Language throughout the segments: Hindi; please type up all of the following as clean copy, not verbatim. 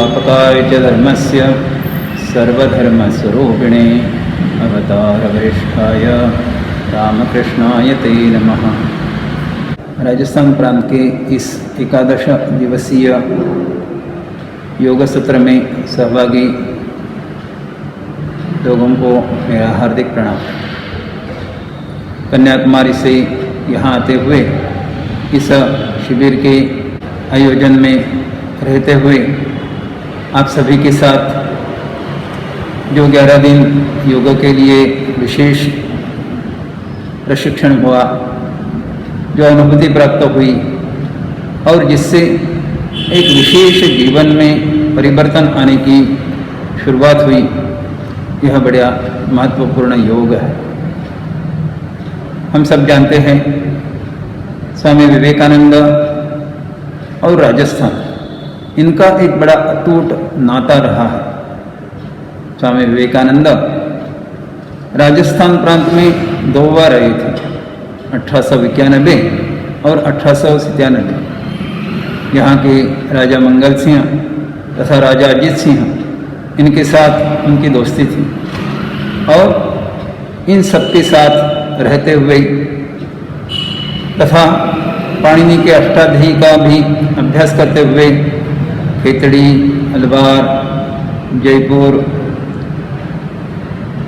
संस्थापकाय च धर्मस्य सर्वधर्मस्वरूपिणे अवतारवरिष्ठाय रामकृष्णाय ते नमः। राजस्थान प्रांत के इस 11 दिवसीय योग सत्र में सहभागी लोगों को मेरा हार्दिक प्रणाम। कन्याकुमारी से यहाँ आते हुए इस शिविर के आयोजन में रहते हुए आप सभी के साथ जो 11 दिन योग के लिए विशेष प्रशिक्षण हुआ, जो अनुभूति प्राप्त हुई और जिससे एक विशेष जीवन में परिवर्तन आने की शुरुआत हुई, यह बड़ा महत्वपूर्ण योग है। हम सब जानते हैं स्वामी विवेकानंद और राजस्थान, इनका एक बड़ा अटूट नाता रहा है। स्वामी विवेकानंद राजस्थान प्रांत में 2 बार आए थे, 1891 और 1897। यहाँ के राजा मंगल सिंह तथा राजा अजीत सिंह, इनके साथ उनकी दोस्ती थी और इन सबके साथ रहते हुए तथा पाणिनि के अष्टाध्यायी का भी अभ्यास करते हुए खेतड़ी, अलवार, जयपुर,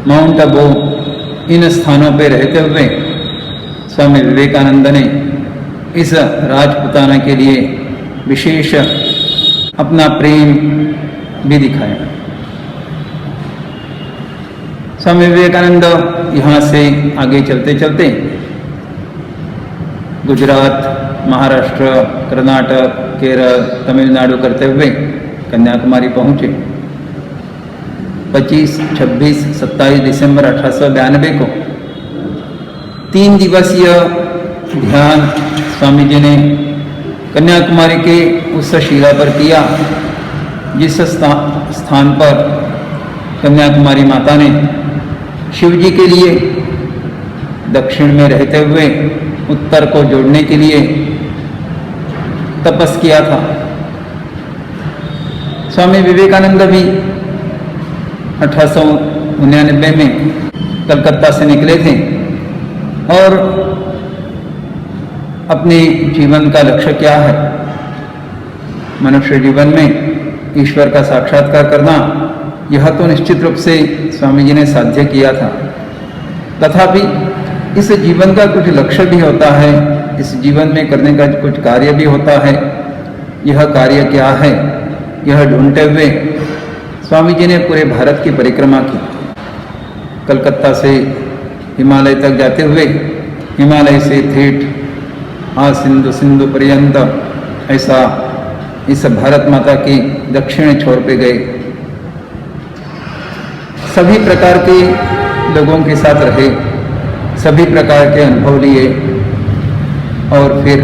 माउंट आबू, इन स्थानों पर रहते हुए स्वामी विवेकानंद ने इस राजपुताना के लिए विशेष अपना प्रेम भी दिखाया। स्वामी विवेकानंद यहाँ से आगे चलते चलते गुजरात, महाराष्ट्र, कर्नाटक, केरल, तमिलनाडु करते हुए कन्याकुमारी पहुँचे। 25, 26, 27 दिसंबर 1892 को 3 दिवसीय ध्यान स्वामी जी ने कन्याकुमारी के उस शिला पर किया जिस स्थान पर कन्याकुमारी माता ने शिव जी के लिए दक्षिण में रहते हुए उत्तर को जोड़ने के लिए तपस किया था। स्वामी विवेकानंद भी 1899 में कलकत्ता से निकले थे और अपने जीवन का लक्ष्य क्या है, मनुष्य जीवन में ईश्वर का साक्षात्कार करना, यह तो निश्चित रूप से स्वामी जी ने साध्य किया था। तथापि इस जीवन का कुछ लक्ष्य भी होता है, इस जीवन में करने का कुछ कार्य भी होता है। यह कार्य क्या है, यह ढूंढते हुए स्वामी जी ने पूरे भारत की परिक्रमा की। कलकत्ता से हिमालय तक जाते हुए हिमालय से ठेठ सिंधु पर्यंत ऐसा इस भारत माता के दक्षिण छोर पे गए। सभी प्रकार के लोगों के साथ रहे, सभी प्रकार के अनुभव लिए और फिर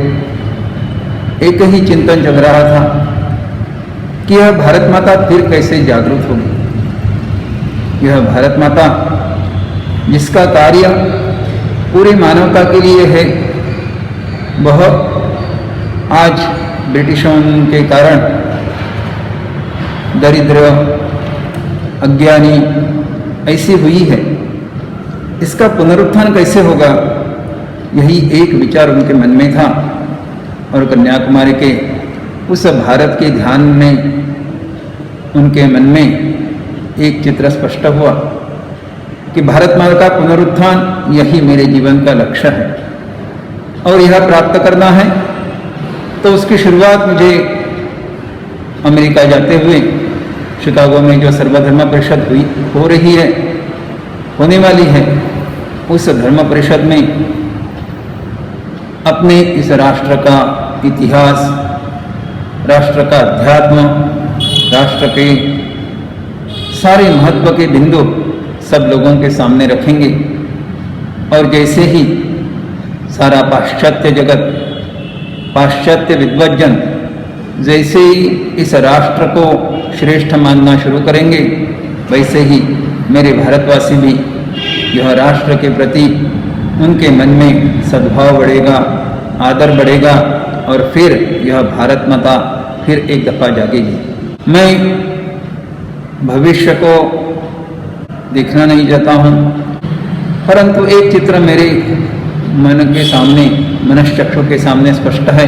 एक ही चिंतन चल रहा था कि यह भारत माता फिर कैसे जागरूक होगी। यह भारत माता जिसका कार्य पूरी मानवता के लिए है, वह आज ब्रिटिशों के कारण दरिद्र, अज्ञानी ऐसी हुई है। इसका पुनरुत्थान कैसे होगा, यही एक विचार उनके मन में था। और कन्याकुमारी के उस भारत के ध्यान में उनके मन में एक चित्र स्पष्ट हुआ कि भारत माता का पुनरुत्थान यही मेरे जीवन का लक्ष्य है और यह प्राप्त करना है। तो उसकी शुरुआत मुझे अमेरिका जाते हुए शिकागो में जो सर्वधर्म परिषद हो रही है, होने वाली है, उस धर्म परिषद में अपने इस राष्ट्र का इतिहास, राष्ट्र का अध्यात्म, राष्ट्र के सारे महत्व के बिंदु सब लोगों के सामने रखेंगे। और जैसे ही सारा पाश्चात्य जगत, पाश्चात्य विद्वज्जन जैसे ही इस राष्ट्र को श्रेष्ठ मानना शुरू करेंगे, वैसे ही मेरे भारतवासी भी यह राष्ट्र के प्रति उनके मन में सद्भाव बढ़ेगा, आदर बढ़ेगा और फिर यह भारत माता फिर एक दफा जागेगी। मैं भविष्य को देखना नहीं चाहता हूँ, परंतु एक चित्र मेरे मन के सामने, मनश्चक्षु के सामने स्पष्ट है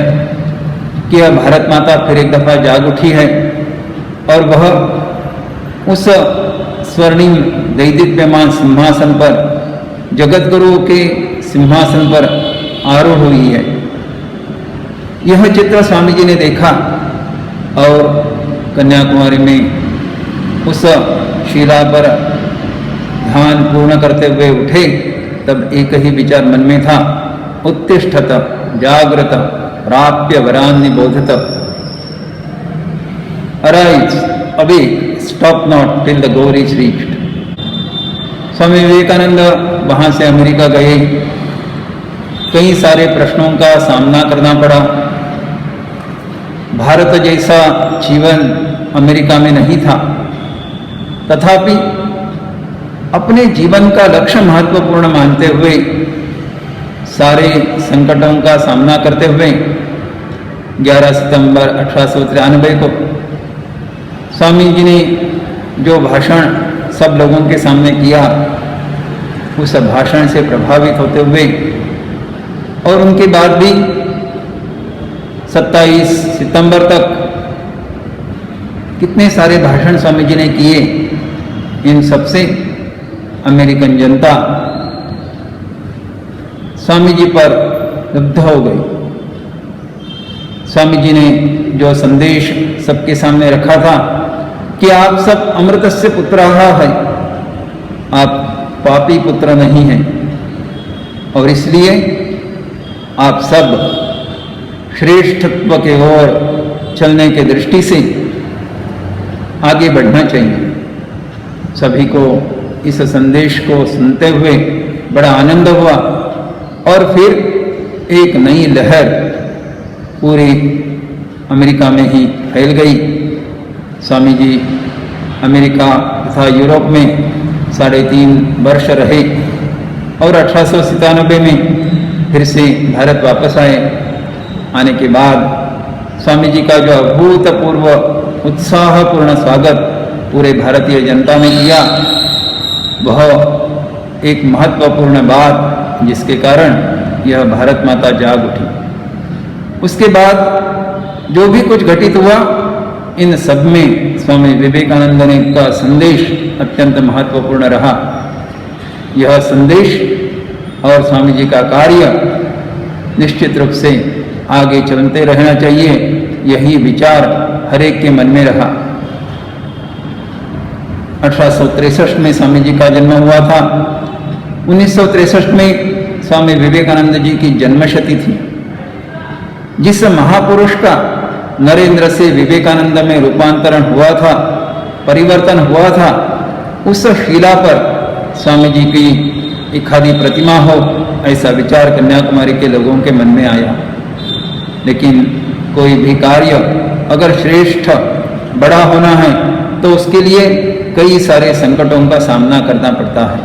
कि यह भारत माता फिर एक दफा जाग उठी है और वह उस स्वर्णिम दैदीप्यमान सिंहासन पर, जगत गुरु के सिंहासन पर आरूढ़ हुई है। यह चित्र स्वामी जी ने देखा और कन्याकुमारी में उस शिला पर ध्यान पूर्ण करते हुए उठे। तब एक ही विचार मन में था, उत्तिष्ठत जागृत प्राप्य वरान निबोधत। Arise, awake, stop not till the goal is reached. Swami Vivekananda वहां से अमेरिका गए। कई सारे प्रश्नों का सामना करना पड़ा। भारत जैसा जीवन अमेरिका में नहीं था, तथापि अपने जीवन का लक्ष्य महत्वपूर्ण मानते हुए सारे संकटों का सामना करते हुए 11 सितंबर 1893 को स्वामी जी ने जो भाषण सब लोगों के सामने किया, उस भाषण से प्रभावित होते हुए और उनके बाद भी 27 सितंबर तक कितने सारे भाषण स्वामी जी ने किए। इन सबसे अमेरिकन जनता स्वामी जी पर लुब्ध हो गई। स्वामी जी ने जो संदेश सबके सामने रखा था कि आप सब अमृतस्य पुत्राः है, आप पापी पुत्र नहीं हैं और इसलिए आप सब श्रेष्ठत्व के ओर चलने के दृष्टि से आगे बढ़ना चाहिए। सभी को इस संदेश को सुनते हुए बड़ा आनंद हुआ और फिर एक नई लहर पूरे अमेरिका में ही फैल गई। स्वामी जी अमेरिका तथा यूरोप में 3.5 वर्ष रहे और 1897 में फिर से भारत वापस आए। आने के बाद स्वामी जी का जो अभूतपूर्व उत्साहपूर्ण स्वागत पूरे भारतीय जनता ने किया, वह एक महत्वपूर्ण बात जिसके कारण यह भारत माता जाग उठी। उसके बाद जो भी कुछ घटित हुआ, इन सब में स्वामी विवेकानंद ने का संदेश अत्यंत महत्वपूर्ण रहा। यह संदेश और स्वामी जी का कार्य निश्चित रूप से आगे चलते रहना चाहिए, यही विचार हर एक के मन में रहा। 1863 में स्वामी जी का जन्म हुआ था। 1963 में स्वामी विवेकानंद जी की जन्मशती थी। जिस महापुरुष का नरेंद्र से विवेकानंद में रूपांतरण हुआ था, परिवर्तन हुआ था, उस शिला पर स्वामी जी की एक आधी प्रतिमा हो, ऐसा विचार कन्याकुमारी के लोगों के मन में आया। लेकिन कोई भी कार्य अगर श्रेष्ठ बड़ा होना है तो उसके लिए कई सारे संकटों का सामना करना पड़ता है।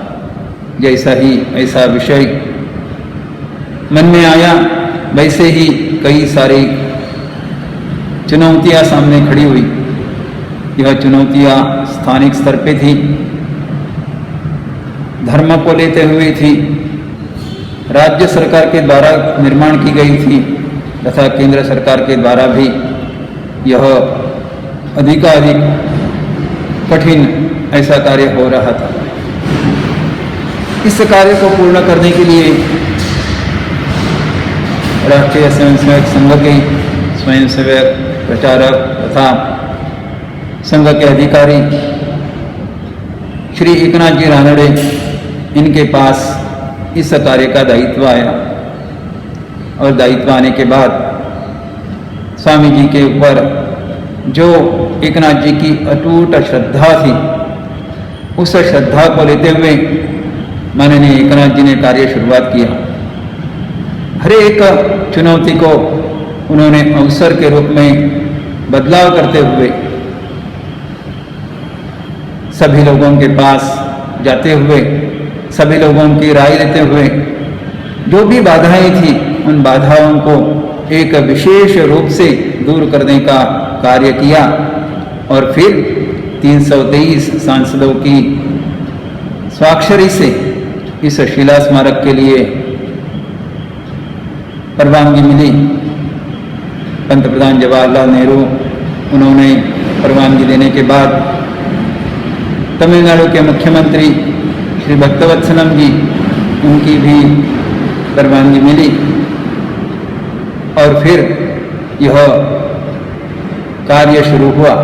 जैसा ही ऐसा विषय मन में आया, वैसे ही कई सारी चुनौतियां सामने खड़ी हुई। यह चुनौतियां स्थानिक स्तर पे थी, धर्म को लेते हुए थी, राज्य सरकार के द्वारा निर्माण की गई थी तथा केंद्र सरकार के द्वारा भी यह अधिकाधिक कठिन ऐसा कार्य हो रहा था। इस कार्य को पूर्ण करने के लिए राष्ट्रीय स्वयंसेवक संघ के स्वयंसेवक, प्रचारक तथा संघ के अधिकारी श्री एकनाथ जी रानड़े, इनके पास इस कार्य का दायित्व आया और दायित्व आने के बाद स्वामी जी के ऊपर जो एकनाथ जी की अटूट श्रद्धा थी, उस श्रद्धा को लेते हुए माननीय एकनाथ जी ने कार्य शुरुआत किया। हर एक चुनौती को उन्होंने अवसर के रूप में बदलाव करते हुए सभी लोगों के पास जाते हुए, सभी लोगों की राय लेते हुए, जो भी बाधाएं थी उन बाधाओं को एक विशेष रूप से दूर करने का कार्य किया और फिर 323 सांसदों की स्वाक्षरी से इस शिला स्मारक के लिए परवानगी मिली। पंतप्रधान जवाहरलाल नेहरू उन्होंने परवानगी देने के बाद तमिलनाडु के मुख्यमंत्री श्री भक्तवत्सलम जी, उनकी भी परवानगी मिली और फिर यह कार्य शुरू हुआ।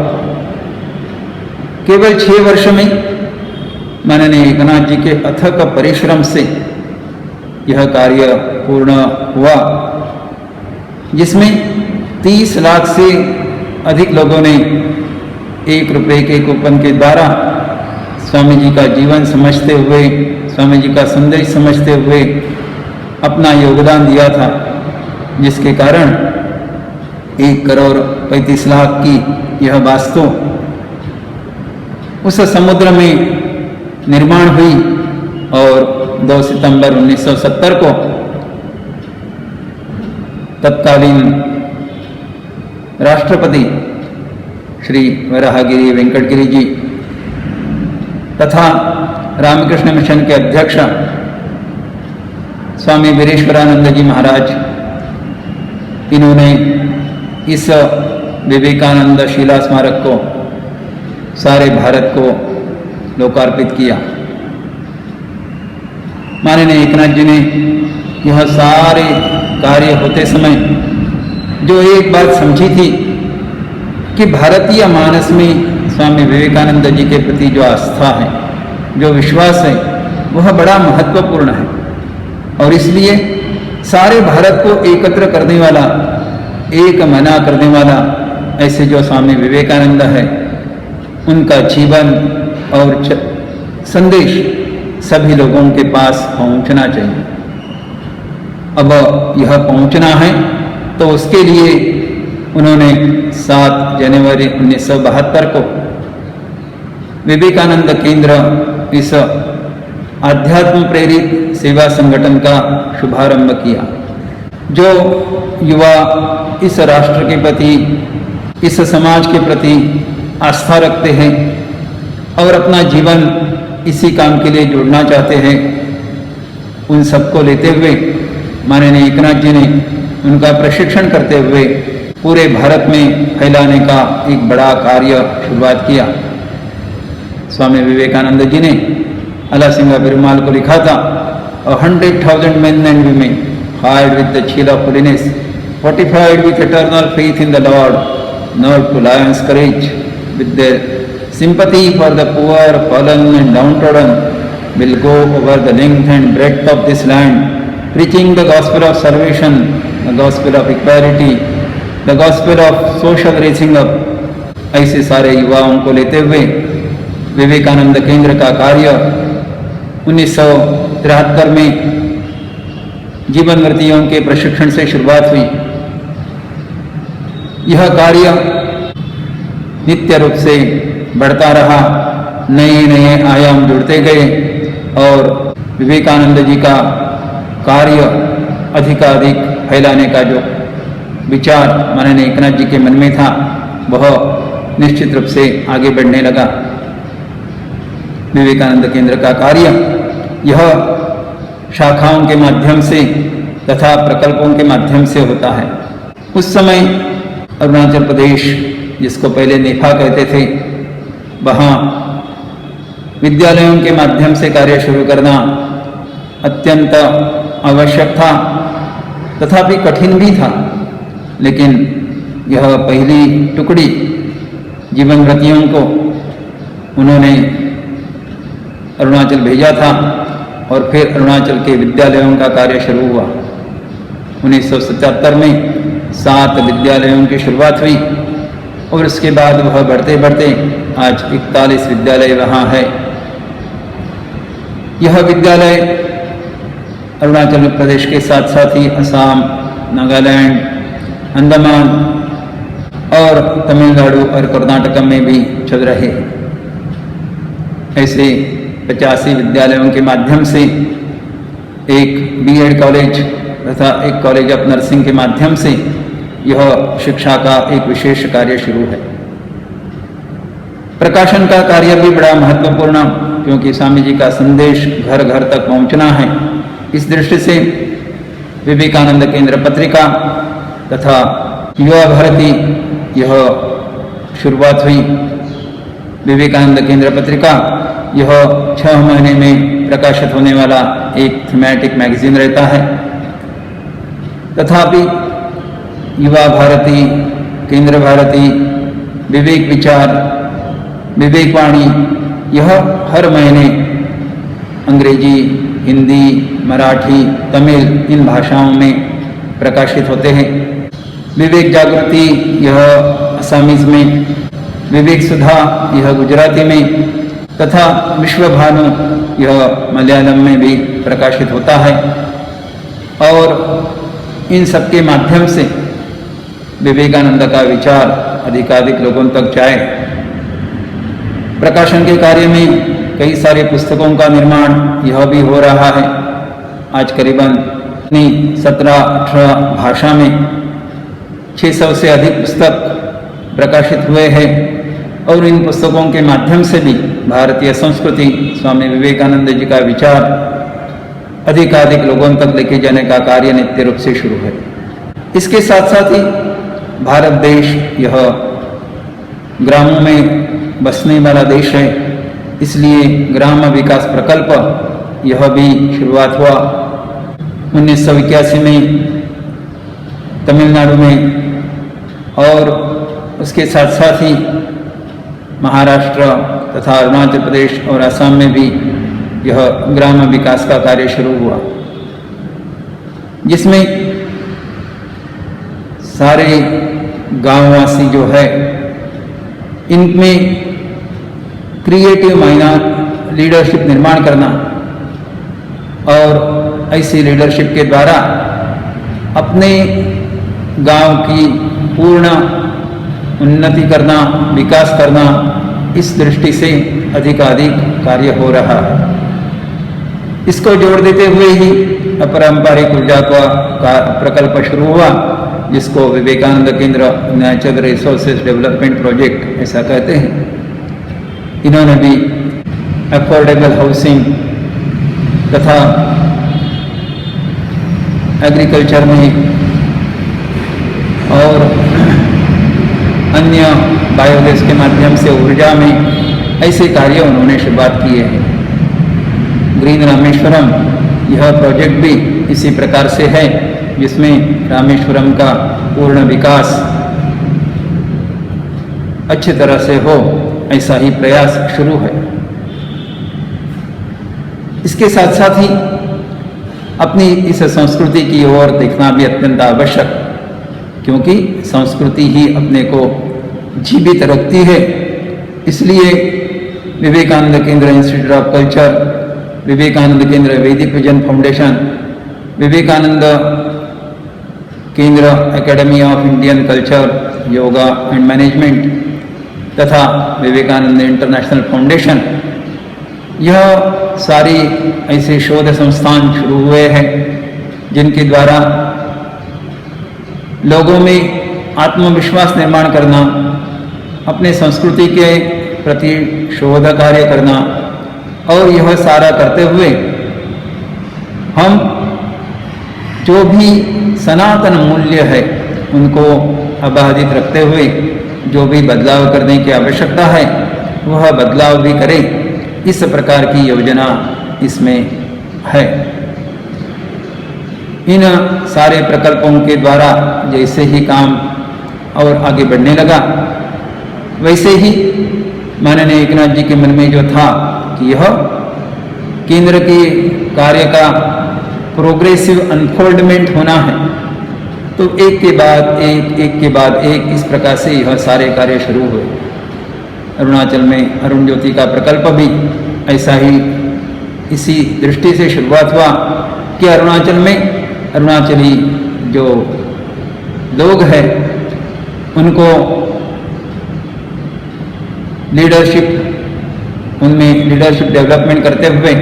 केवल 6 वर्ष में माननीय एकनाथ जी के अथक परिश्रम से यह कार्य पूर्ण हुआ, जिसमें 30 लाख से अधिक लोगों ने 1 रुपये के कूपन के द्वारा स्वामी जी का जीवन समझते हुए, स्वामी जी का संदेश समझते हुए अपना योगदान दिया था, जिसके कारण 1 करोड़ 35 लाख की यह वास्तु उस समुद्र में निर्माण हुई और 2 सितंबर 1970 को तत्कालीन राष्ट्रपति श्री वराहगिरी वेंकटगिरी जी तथा रामकृष्ण मिशन के अध्यक्ष स्वामी वीरेश्वरानंद जी महाराज, इन्होंने इस विवेकानंद शिला स्मारक को सारे भारत को लोकार्पित किया। माननीय एकनाथ जी ने यह सारे कार्य होते समय जो एक बात समझी थी कि भारतीय मानस में स्वामी विवेकानंद जी के प्रति जो आस्था है, जो विश्वास है, वह बड़ा महत्वपूर्ण है और इसलिए सारे भारत को एकत्र करने वाला, एक मना करने वाला ऐसे जो स्वामी विवेकानंद है, उनका जीवन और संदेश सभी लोगों के पास पहुंचना चाहिए। अब यह पहुंचना है तो उसके लिए उन्होंने 7 जनवरी 1972 को विवेकानंद केंद्र, इस आध्यात्म प्रेरित सेवा संगठन का शुभारंभ किया, जो युवा इस राष्ट्र के प्रति, इस समाज के प्रति आस्था रखते हैं और अपना जीवन इसी काम के लिए जोड़ना चाहते हैं, उन सबको लेते हुए माननीय एकनाथ जी ने उनका प्रशिक्षण करते हुए पूरे भारत में फैलाने का एक बड़ा कार्य शुरुआत किया। स्वामी विवेकानंद जी ने अला सिंगा पेरुमाल को लिखा था, 100,000 men and women hired with the chill of holiness, fortified with eternal faith in the Lord, nerved to lion's courage, with their sympathy for the poor, fallen and downtrodden, will go over the length and breadth of this land, preaching the gospel of salvation, the gospel of equality, the gospel of social raising up। ऐसे सारे युवाओं को लेते हुए विवेकानंद केंद्र का कार्य 1973 में जीवनव्रतियों के प्रशिक्षण से शुरुआत हुई। यह कार्य नित्य रूप से बढ़ता रहा, नए नए आयाम जुड़ते गए और विवेकानंद जी का कार्य अधिकाधिक फैलाने का जो विचार माननीय एकनाथ जी के मन में था, वह निश्चित रूप से आगे बढ़ने लगा। विवेकानंद केंद्र का कार्य यह शाखाओं के माध्यम से तथा प्रकल्पों के माध्यम से होता है। उस समय अरुणाचल प्रदेश, जिसको पहले नेफा कहते थे, वहाँ विद्यालयों के माध्यम से कार्य शुरू करना अत्यंत आवश्यक था, तथापि कठिन भी था। लेकिन यह पहली टुकड़ी जीवनव्रतियों को उन्होंने अरुणाचल भेजा था और फिर अरुणाचल के विद्यालयों का कार्य शुरू हुआ। 1977 में 7 विद्यालयों की शुरुआत हुई और उसके बाद वह बढ़ते बढ़ते आज 41 विद्यालय वहाँ है। यह विद्यालय अरुणाचल प्रदेश के साथ साथ ही असम, नागालैंड, अंडमान और तमिलनाडु और कर्नाटक में भी चल रहे हैं। ऐसे 85 विद्यालयों के माध्यम से एक बीएड कॉलेज तथा एक कॉलेज ऑफ नर्सिंग के माध्यम से यह शिक्षा का एक विशेष कार्य शुरू है। प्रकाशन का कार्य भी बड़ा महत्वपूर्ण, क्योंकि स्वामी जी का संदेश घर घर तक पहुंचना है। इस दृष्टि से विवेकानंद केंद्र पत्रिका तथा युवा भारती यह शुरुआत हुई। विवेकानंद केंद्र पत्रिका यह 6 महीने में प्रकाशित होने वाला एक थीमेटिक मैगजीन रहता है। तथापि युवा भारती, केंद्र भारती, विवेक विचार, विवेकवाणी यह हर महीने अंग्रेजी, हिंदी, मराठी, तमिल इन भाषाओं में प्रकाशित होते हैं। विवेक जागृति यह असमीज में, विवेक सुधा यह गुजराती में तथा विश्व भानु यह मलयालम में भी प्रकाशित होता है। और इन सबके माध्यम से विवेकानंद का विचार अधिकाधिक लोगों तक जाए। प्रकाशन के कार्य में कई सारे पुस्तकों का निर्माण यह भी हो रहा है। आज करीबन 17-18 भाषा में 600 से अधिक पुस्तक प्रकाशित हुए हैं। और इन पुस्तकों के माध्यम से भी भारतीय संस्कृति, स्वामी विवेकानंद जी का विचार अधिकाधिक लोगों तक लेके जाने का कार्य नित्य रूप से शुरू है। इसके साथ साथ ही भारत देश यह ग्रामों में बसने वाला देश है, इसलिए ग्राम विकास प्रकल्प यह भी शुरुआत हुआ 1981 में तमिलनाडु में, और उसके साथ साथ ही महाराष्ट्र तथा अरुणाचल प्रदेश और असम में भी यह ग्राम विकास का कार्य शुरू हुआ, जिसमें सारे गांववासी जो है इनमें क्रिएटिव माइनर लीडरशिप निर्माण करना और ऐसी लीडरशिप के द्वारा अपने गांव की पूर्ण उन्नति करना, विकास करना, इस दृष्टि से अधिकाधिक कार्य हो रहा है। इसको जोड़ देते हुए ही अपरंपरिक ऊर्जा का प्रकल्प शुरू हुआ, जिसको विवेकानंद केंद्र नेचुरल रिसोर्सेज डेवलपमेंट प्रोजेक्ट ऐसा कहते हैं। इन्होंने भी अफोर्डेबल हाउसिंग तथा एग्रीकल्चर में और अन्य बायोगैस के माध्यम से ऊर्जा में ऐसे कार्य उन्होंने शुरुआत किए हैं। ग्रीन रामेश्वरम यह प्रोजेक्ट भी इसी प्रकार से है, जिसमें रामेश्वरम का पूर्ण विकास अच्छी तरह से हो, ऐसा ही प्रयास शुरू है। इसके साथ साथ ही अपनी इस संस्कृति की ओर देखना भी अत्यंत आवश्यक, क्योंकि संस्कृति ही अपने को जीवित रखती है। इसलिए विवेकानंद केंद्र इंस्टीट्यूट ऑफ कल्चर, विवेकानंद केंद्र वैदिक विजन फाउंडेशन, विवेकानंद केंद्र academy of Indian culture, yoga and management तथा विवेकानंद इंटरनेशनल फाउंडेशन, यह सारी ऐसे शोध संस्थान शुरू हुए हैं जिनके द्वारा लोगों में आत्मविश्वास निर्माण करना, अपने संस्कृति के प्रति शोध कार्य करना, और यह सारा करते हुए हम जो भी सनातन मूल्य है उनको अबाधित रखते हुए जो भी बदलाव करने की आवश्यकता है वह बदलाव भी करें, इस प्रकार की योजना इसमें है। इन सारे प्रकल्पों के द्वारा जैसे ही काम और आगे बढ़ने लगा, वैसे ही माननीय एकनाथ जी के मन में जो था कि यह केंद्र के कार्य का प्रोग्रेसिव अनफोल्डमेंट होना है, तो एक के बाद एक इस प्रकार से यह सारे कार्य शुरू हुए। अरुणाचल में अरुण ज्योति का प्रकल्प भी ऐसा ही इसी दृष्टि से शुरुआत हुआ कि अरुणाचल में अरुणाचली जो लोग हैं उनको उनमें लीडरशिप डेवलपमेंट करते हुए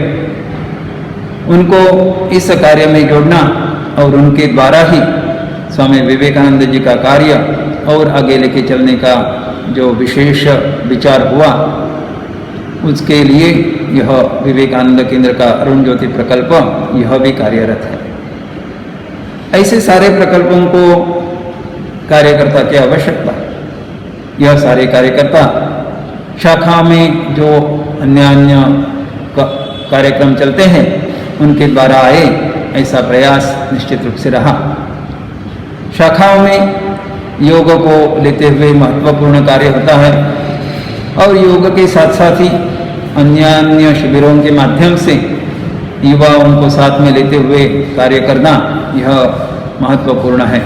उनको इस कार्य में जोड़ना और उनके द्वारा ही स्वामी विवेकानंद जी का कार्य और आगे लेके चलने का जो विशेष विचार हुआ, उसके लिए यह विवेकानंद केंद्र का अरुण ज्योति प्रकल्प यह भी कार्यरत है। ऐसे सारे प्रकल्पों को कार्यकर्ता की आवश्यकता। यह सारे कार्यकर्ता शाखा में जो अन्य कार्यक्रम चलते हैं उनके द्वारा आए, ऐसा प्रयास निश्चित रूप से रहा। शाखाओं में योग को लेते हुए महत्वपूर्ण कार्य होता है और योग के साथ साथ ही अन्य शिविरों के माध्यम से युवाओं को साथ में लेते हुए कार्य करना यह महत्वपूर्ण है।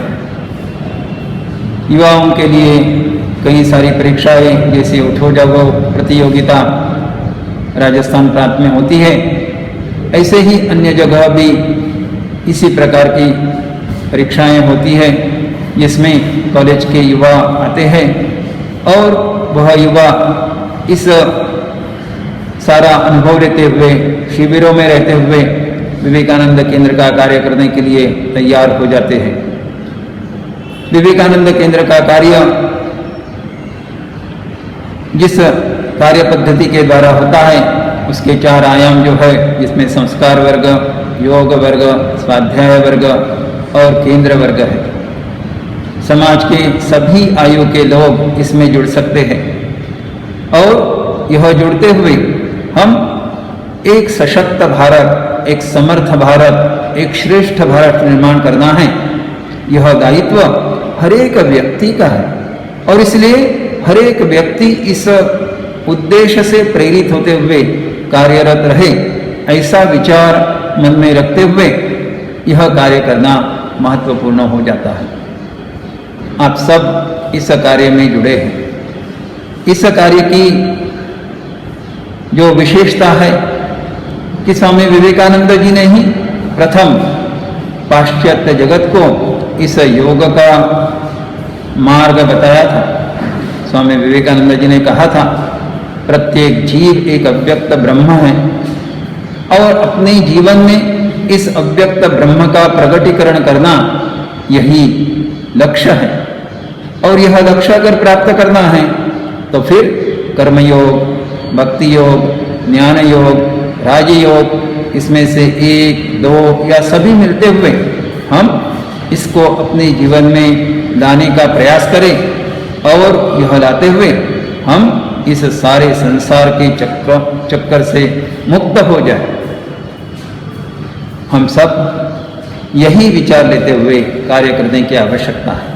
युवाओं के लिए कई सारी परीक्षाएं जैसे उठो जाओ प्रतियोगिता राजस्थान प्रांत में होती है, ऐसे ही अन्य जगह भी इसी प्रकार की परीक्षाएं होती है जिसमें कॉलेज के युवा आते हैं और वह युवा इस सारा अनुभव लेते हुए शिविरों में रहते हुए विवेकानंद केंद्र का कार्य करने के लिए तैयार हो जाते हैं। विवेकानंद केंद्र का कार्य जिस कार्य पद्धति के द्वारा होता है उसके 4 आयाम जो है, जिसमें संस्कार वर्ग, योग वर्ग, स्वाध्याय वर्ग और केंद्र वर्ग है। समाज के सभी आयु के लोग इसमें जुड़ सकते हैं और यह जुड़ते हुए हम एक सशक्त भारत, एक समर्थ भारत, एक श्रेष्ठ भारत निर्माण करना है। यह दायित्व हर एक व्यक्ति का है और इसलिए हर एक व्यक्ति इस उद्देश्य से प्रेरित होते हुए कार्यरत रहे, ऐसा विचार मन में रखते हुए यह कार्य करना महत्वपूर्ण हो जाता है। आप सब इस कार्य में जुड़े हैं। इस कार्य की जो विशेषता है कि स्वामी विवेकानंद जी ने ही प्रथम पाश्चात्य जगत को इस योग का मार्ग बताया था। स्वामी विवेकानंद जी ने कहा था, प्रत्येक जीव एक अव्यक्त ब्रह्म है और अपने जीवन में इस अव्यक्त ब्रह्म का प्रकटीकरण करना यही लक्ष्य है और यह लक्ष्य अगर प्राप्त करना है तो फिर कर्मयोग, भक्ति योग, ज्ञान योग, राजयोग, इसमें से 1, 2 या सभी मिलते हुए हम इसको अपने जीवन में लाने का प्रयास करें और यह लाते हुए हम इस सारे संसार के चक्कर से मुक्त हो जाए। हम सब यही विचार लेते हुए कार्य करने की आवश्यकता है।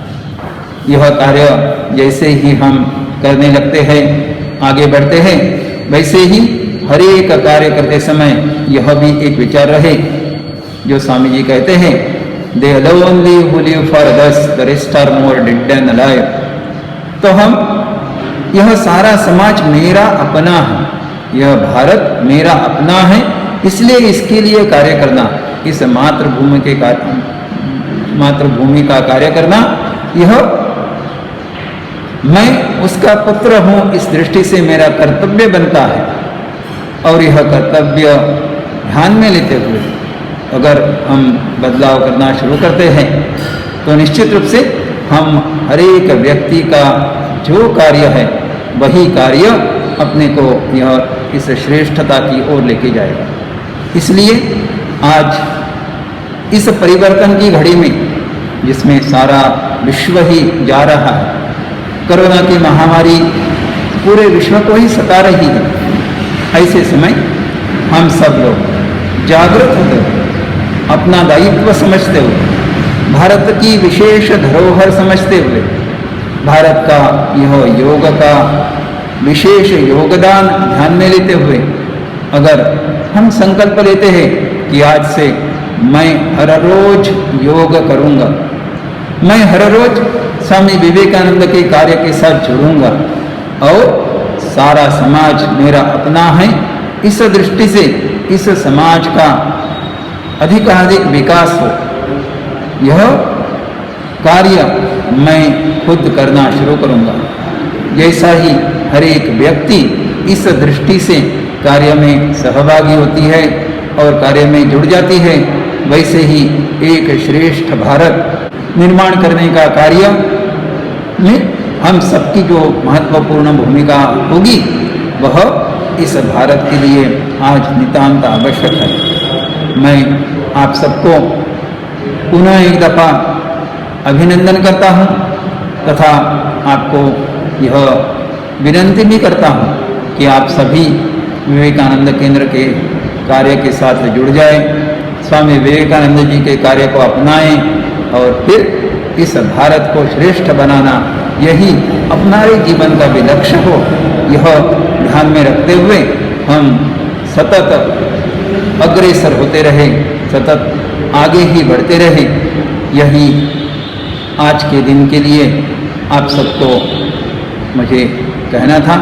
यह कार्य जैसे ही हम करने लगते हैं, आगे बढ़ते हैं, वैसे ही हर एक कार्य करते समय यह भी एक विचार रहे जो स्वामी जी कहते हैं, They alone live who live for others, the rest are more dead than alive। तो हम यह सारा समाज मेरा अपना है, यह भारत मेरा अपना है, इसलिए इसके लिए कार्य करना, इस मातृभूमि का कार्य करना, यह मैं उसका पुत्र हूं इस दृष्टि से मेरा कर्तव्य बनता है। और यह कर्तव्य ध्यान में लेते हुए अगर हम बदलाव करना शुरू करते हैं तो निश्चित रूप से हम हर एक व्यक्ति का जो कार्य है वही कार्य अपने को यह इस श्रेष्ठता की ओर लेके जाएगा। इसलिए आज इस परिवर्तन की घड़ी में जिसमें सारा विश्व ही जा रहा है, कोरोना की महामारी पूरे विश्व को ही सता रही है, ऐसे समय हम सब लोग जागृत होते हुए अपना दायित्व समझते हुए, भारत की विशेष धरोहर समझते हुए, भारत का यह योग का विशेष योगदान ध्यान में लेते हुए अगर हम संकल्प लेते हैं कि आज से मैं हर रोज योग करूंगा, मैं हर रोज स्वामी विवेकानंद के कार्य के साथ जुड़ूंगा और सारा समाज मेरा अपना है, इस दृष्टि से इस समाज का अधिकाधिक विकास हो, यह कार्य मैं खुद करना शुरू करूंगा। जैसा ही हर एक व्यक्ति इस दृष्टि से कार्य में सहभागी होती है और कार्य में जुड़ जाती है, वैसे ही एक श्रेष्ठ भारत निर्माण करने का कार्य में हम सबकी जो महत्वपूर्ण भूमिका होगी वह इस भारत के लिए आज नितांत आवश्यक है। मैं आप सबको पुनः एक दफ़ा अभिनंदन करता हूँ तथा आपको यह विनंती भी करता हूँ कि आप सभी विवेकानंद केंद्र के कार्य के साथ जुड़ जाएं, स्वामी विवेकानंद जी के कार्य को अपनाएं और फिर इस भारत को श्रेष्ठ बनाना यही हमारे जीवन का भी लक्ष्य हो। यह ध्यान में रखते हुए हम सतत अग्रसर होते रहे, सतत आगे ही बढ़ते रहे। यही आज के दिन के लिए आप सबको मुझे कहना था।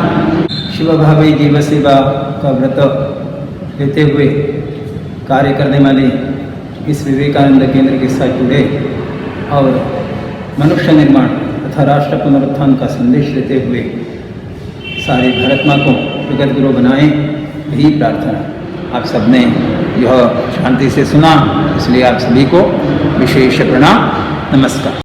शिवभावी जीव सेवा का व्रत लेते हुए कार्य करने वाले इस विवेकानंद केंद्र के साथ जुड़े और मनुष्य निर्माण तथा राष्ट्र पुनरुत्थान का संदेश देते हुए सारे भारत माँ को जगत गुरु बनाएं, यही प्रार्थना। आप सबने यह शांति से सुना, इसलिए आप सभी को विशेष प्रणाम, नमस्कार।